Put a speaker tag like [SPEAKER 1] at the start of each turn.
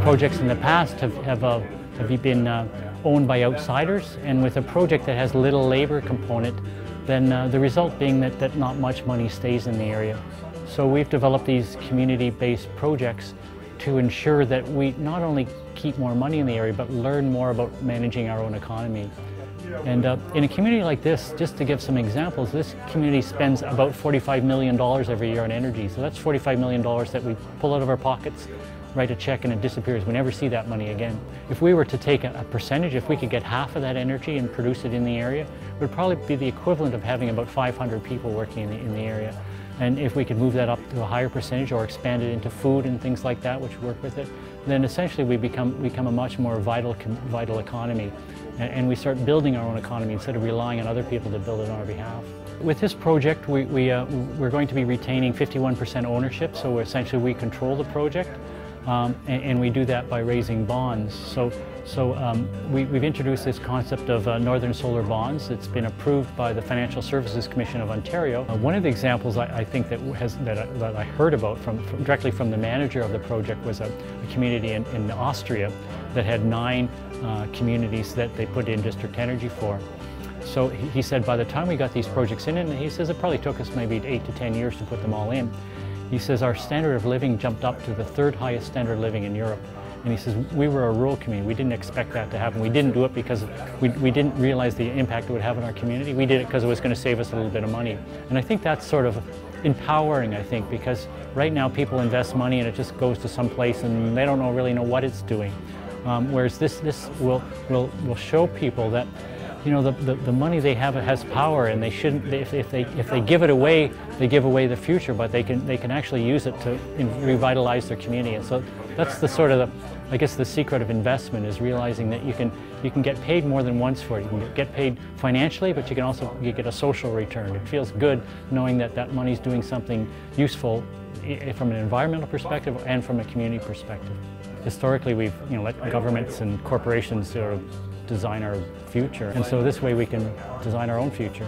[SPEAKER 1] projects in the past have been owned by outsiders, and with a project that has little labor component, then the result being that not much money stays in the area. So we've developed these community-based projects to ensure that we not only keep more money in the area, but learn more about managing our own economy. And in a community like this, just to give some examples, this community spends about $45 million every year on energy. So that's $45 million that we pull out of our pockets, write a check, and it disappears. We never see that money again. If we were to take a percentage, if we could get half of that energy and produce it in the area, it would probably be the equivalent of having about 500 people working in the area. And if we could move that up to a higher percentage or expand it into food and things like that, which work with it, then essentially we become a much more vital economy. And we start building our own economy instead of relying on other people to build it on our behalf. With this project, we're going to be retaining 51% ownership, so essentially we control the project. And we do that by raising bonds. We've introduced this concept of Northern Solar bonds. It's been approved by the Financial Services Commission of Ontario. One of the examples I think that I heard about directly from the manager of the project was a community in Austria that had 9 communities that they put in district energy for. So he said by the time we got these projects in, and he says it probably took us maybe 8 to 10 years to put them all in. He says our standard of living jumped up to the 3rd highest standard of living in Europe. And he says we were a rural community. We didn't expect that to happen. We didn't do it because we didn't realize the impact it would have on our community. We did it because it was going to save us a little bit of money. And I think that's sort of empowering, I think, because right now people invest money and it just goes to some place and they don't really know what it's doing. Whereas this will show people that, you know, the money they have has power, and they shouldn't. If they give it away, they give away the future. But they can actually use it to revitalize their community. And so that's the sort of I guess the secret of investment is realizing that you can get paid more than once for it. You can get paid financially, but you can also get a social return. It feels good knowing that money's doing something useful from an environmental perspective and from a community perspective. Historically, we've let governments and corporations sort of design our future, and so this way we can design our own future.